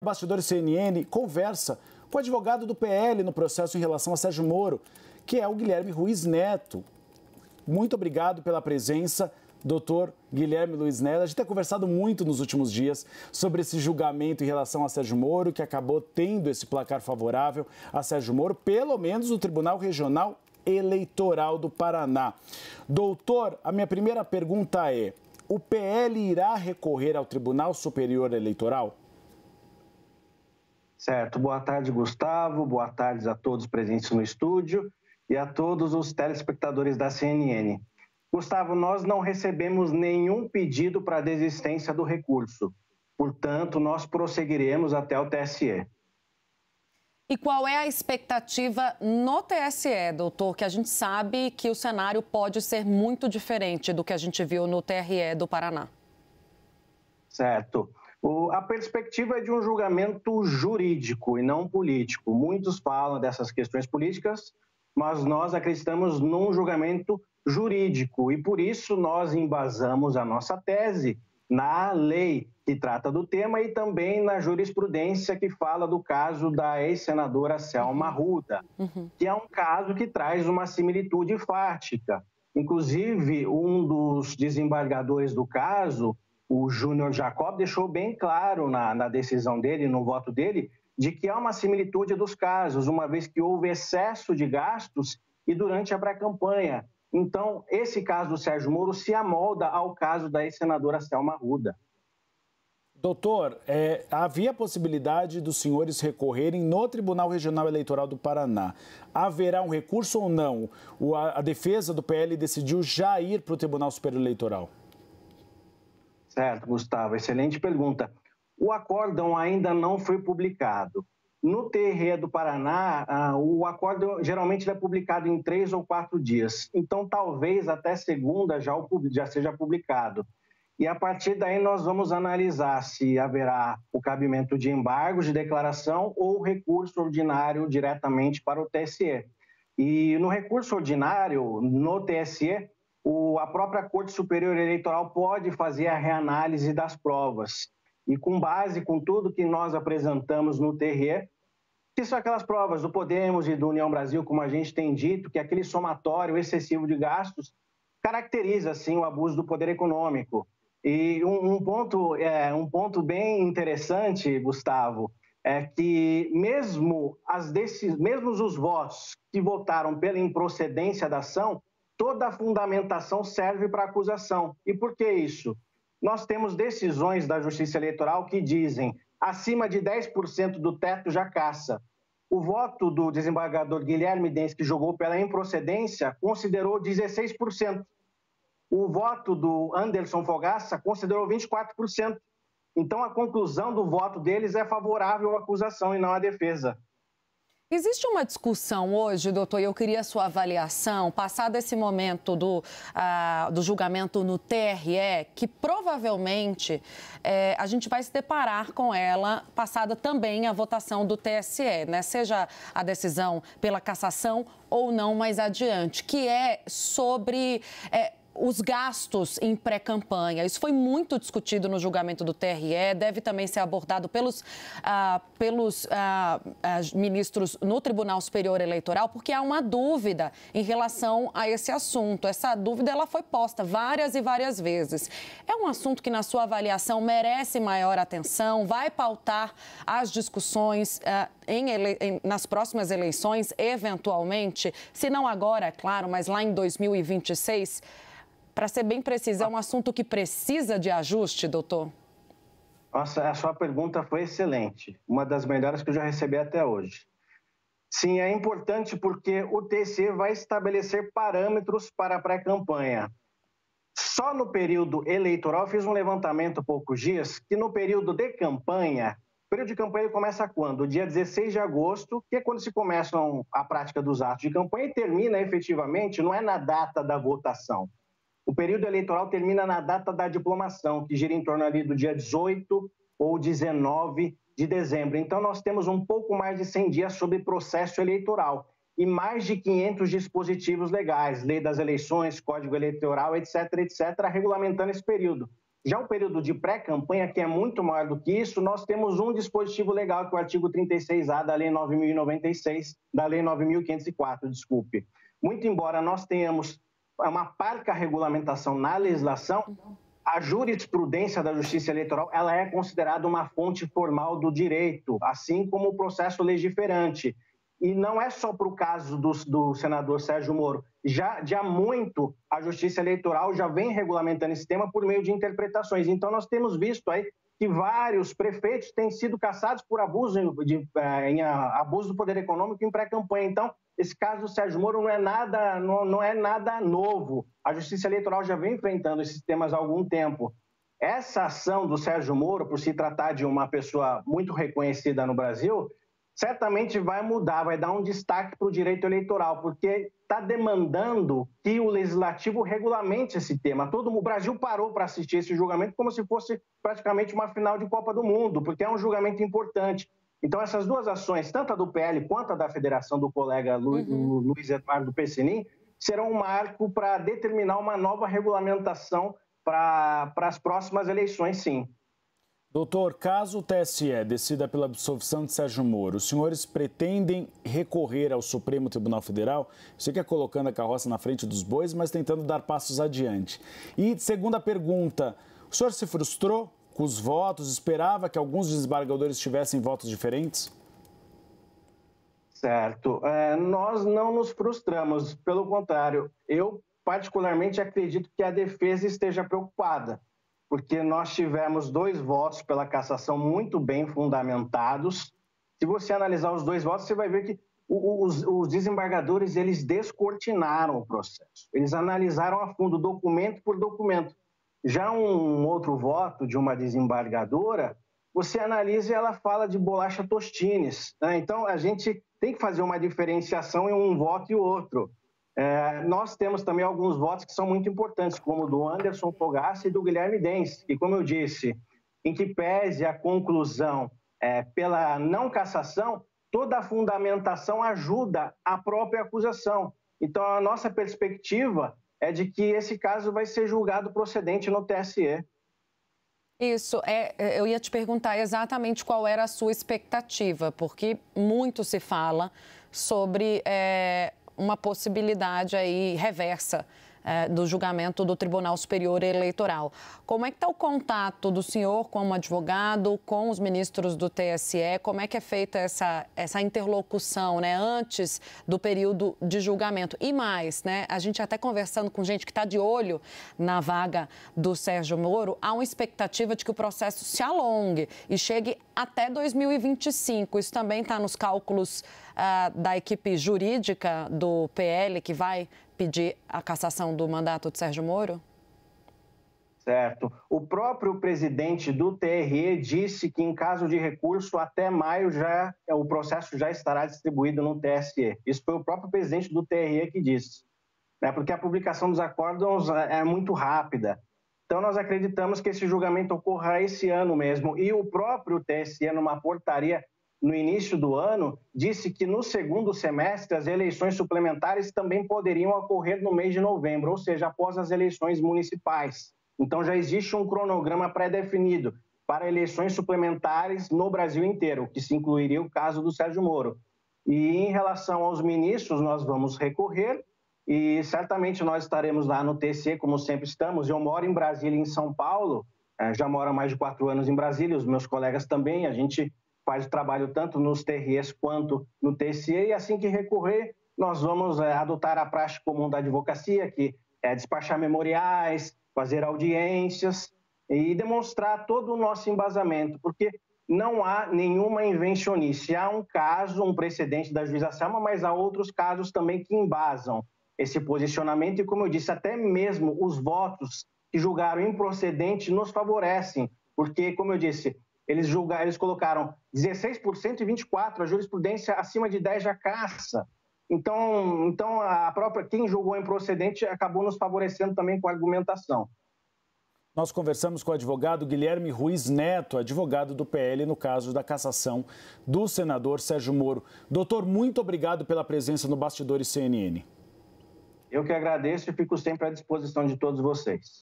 Bastidores CNN conversa com o advogado do PL no processo em relação a Sérgio Moro, que é o Guilherme Luiz Neto. Muito obrigado pela presença, doutor Guilherme Luiz Neto. A gente tem conversado muito nos últimos dias sobre esse julgamento em relação a Sérgio Moro, que acabou tendo esse placar favorável a Sérgio Moro, pelo menos no Tribunal Regional Eleitoral do Paraná. Doutor, a minha primeira pergunta é: o PL irá recorrer ao Tribunal Superior Eleitoral? Certo. Boa tarde, Gustavo. Boa tarde a todos presentes no estúdio e a todos os telespectadores da CNN. Gustavo, nós não recebemos nenhum pedido para desistência do recurso. Portanto, nós prosseguiremos até o TSE. E qual é a expectativa no TSE, doutor? Que a gente sabe que o cenário pode ser muito diferente do que a gente viu no TRE do Paraná. Certo. A perspectiva é de um julgamento jurídico e não político. Muitos falam dessas questões políticas, mas nós acreditamos num julgamento jurídico e, por isso, nós embasamos a nossa tese na lei que trata do tema e também na jurisprudência que fala do caso da ex-senadora Selma Arruda, que é um caso que traz uma similitude fática. Inclusive, um dos desembargadores do caso, o Júnior Jacob, deixou bem claro na decisão dele, no voto dele, de que há uma similitude dos casos, uma vez que houve excesso de gastos e durante a pré-campanha. Então, esse caso do Sérgio Moro se amolda ao caso da ex-senadora Selma Arruda. Doutor, havia a possibilidade dos senhores recorrerem no Tribunal Regional Eleitoral do Paraná. Haverá um recurso ou não? A defesa do PL decidiu já ir para o Tribunal Superior Eleitoral. Certo, Gustavo. Excelente pergunta. O acórdão ainda não foi publicado. No TRE do Paraná, o acórdão geralmente é publicado em 3 ou 4 dias. Então, talvez até segunda já seja publicado. E a partir daí nós vamos analisar se haverá o cabimento de embargos de declaração ou recurso ordinário diretamente para o TSE. E no recurso ordinário, no TSE, a própria Corte Superior Eleitoral pode fazer a reanálise das provas. E com base com tudo que nós apresentamos no TRE, que são aquelas provas do Podemos e do União Brasil, como a gente tem dito, que aquele somatório excessivo de gastos caracteriza, sim, o abuso do poder econômico. E um ponto bem interessante, Gustavo, é que mesmo os votos que votaram pela improcedência da ação, toda a fundamentação serve para acusação. E por que isso? Nós temos decisões da Justiça Eleitoral que dizem acima de 10% do teto já caça. O voto do desembargador Guilherme Dens, que jogou pela improcedência, considerou 16%. O voto do Anderson Fogaça considerou 24%. Então, a conclusão do voto deles é favorável à acusação e não à defesa. Existe uma discussão hoje, doutor, e eu queria a sua avaliação, passado esse momento do julgamento no TRE, que provavelmente a gente vai se deparar com ela, passada também a votação do TSE, né? Seja a decisão pela cassação ou não mais adiante, que é sobre os gastos em pré-campanha. Isso foi muito discutido no julgamento do TRE, deve também ser abordado pelos ministros no Tribunal Superior Eleitoral, porque há uma dúvida em relação a esse assunto. Essa dúvida ela foi posta várias e várias vezes. É um assunto que, na sua avaliação, merece maior atenção, vai pautar as discussões nas próximas eleições, eventualmente, se não agora, é claro, mas lá em 2026... Para ser bem preciso, é um assunto que precisa de ajuste, doutor? Nossa, a sua pergunta foi excelente. Uma das melhores que eu já recebi até hoje. Sim, é importante porque o TSE vai estabelecer parâmetros para a pré-campanha. Só no período eleitoral, eu fiz um levantamento há poucos dias, que no período de campanha, o período de campanha ele começa quando? Dia 16 de agosto, que é quando se começa a prática dos atos de campanha e termina efetivamente, não é na data da votação. O período eleitoral termina na data da diplomação, que gira em torno ali do dia 18 ou 19 de dezembro. Então, nós temos um pouco mais de 100 dias sobre processo eleitoral e mais de 500 dispositivos legais, lei das eleições, código eleitoral, etc., regulamentando esse período. Já o período de pré-campanha, que é muito maior do que isso, nós temos um dispositivo legal, que é o artigo 36A da Lei 9.096, da Lei 9.504, desculpe. Muito embora nós tenhamos uma parca regulamentação na legislação, a jurisprudência da Justiça Eleitoral ela é considerada uma fonte formal do direito, assim como o processo legiferante. E não é só para o caso do senador Sérgio Moro. Já há muito, a Justiça Eleitoral já vem regulamentando esse tema por meio de interpretações. Então, nós temos visto aí que vários prefeitos têm sido caçados por abuso, abuso do poder econômico em pré-campanha. Então, esse caso do Sérgio Moro não é nada novo. A Justiça Eleitoral já vem enfrentando esses temas há algum tempo. Essa ação do Sérgio Moro, por se tratar de uma pessoa muito reconhecida no Brasil, certamente vai mudar, vai dar um destaque para o direito eleitoral, porque está demandando que o legislativo regulamente esse tema. O Brasil parou para assistir esse julgamento como se fosse praticamente uma final de Copa do Mundo, porque é um julgamento importante. Então, essas duas ações, tanto a do PL quanto a da federação do colega Luiz Eduardo Pecinin, serão um marco para determinar uma nova regulamentação para as próximas eleições, sim. Doutor, caso o TSE decida pela absolvição de Sérgio Moro, os senhores pretendem recorrer ao Supremo Tribunal Federal? Você quer colocando a carroça na frente dos bois, mas tentando dar passos adiante. E, segunda pergunta, o senhor se frustrou com os votos? Esperava que alguns desembargadores tivessem votos diferentes? Certo. Nós não nos frustramos, pelo contrário. Eu, particularmente, acredito que a defesa esteja preocupada, porque nós tivemos 2 votos pela cassação muito bem fundamentados. Se você analisar os 2 votos, você vai ver que os desembargadores eles descortinaram o processo. Eles analisaram a fundo, documento por documento. Já um outro voto de uma desembargadora, você analisa e ela fala de bolacha Tostines, né? Então, a gente tem que fazer uma diferenciação em um voto e outro. Nós temos também alguns votos que são muito importantes, como o do Anderson Fogassi e do Guilherme Dens, que, como eu disse, em que pese a conclusão pela não cassação, toda a fundamentação ajuda a própria acusação. Então, a nossa perspectiva é de que esse caso vai ser julgado procedente no TSE. Isso, eu ia te perguntar exatamente qual era a sua expectativa, porque muito se fala sobre uma possibilidade aí reversa do julgamento do Tribunal Superior Eleitoral. Como é que está o contato do senhor como advogado com os ministros do TSE? Como é que é feita essa interlocução, né, antes do período de julgamento? E mais, né, a gente até conversando com gente que está de olho na vaga do Sérgio Moro, há uma expectativa de que o processo se alongue e chegue até 2025. Isso também está nos cálculos da equipe jurídica do PL, que vai pedir a cassação do mandato de Sérgio Moro? Certo. O próprio presidente do TRE disse que, em caso de recurso, até maio o processo já estará distribuído no TSE. Isso foi o próprio presidente do TRE que disse, né? Porque a publicação dos acórdãos é muito rápida. Então, nós acreditamos que esse julgamento ocorra esse ano mesmo. E o próprio TSE, numa portaria no início do ano, disse que no segundo semestre as eleições suplementares também poderiam ocorrer no mês de novembro, ou seja, após as eleições municipais. Então já existe um cronograma pré-definido para eleições suplementares no Brasil inteiro, que se incluiria o caso do Sérgio Moro. E em relação aos ministros, nós vamos recorrer e certamente nós estaremos lá no TSE, como sempre estamos. Eu moro em Brasília e em São Paulo, já moro há mais de 4 anos em Brasília, os meus colegas também, a gente faz o trabalho tanto nos TREs quanto no TSE, e assim que recorrer, nós vamos adotar a prática comum da advocacia, que é despachar memoriais, fazer audiências e demonstrar todo o nosso embasamento, porque não há nenhuma invencionice. Há um caso, um precedente da juíza Selma, mas há outros casos também que embasam esse posicionamento, e como eu disse, até mesmo os votos que julgaram improcedente nos favorecem, porque, como eu disse, eles colocaram 16% e 24%, a jurisprudência acima de 10% já caça. Então quem julgou improcedente acabou nos favorecendo também com a argumentação. Nós conversamos com o advogado Guilherme Ruiz Neto, advogado do PL no caso da cassação do senador Sérgio Moro. Doutor, muito obrigado pela presença no Bastidores CNN. Eu que agradeço e fico sempre à disposição de todos vocês.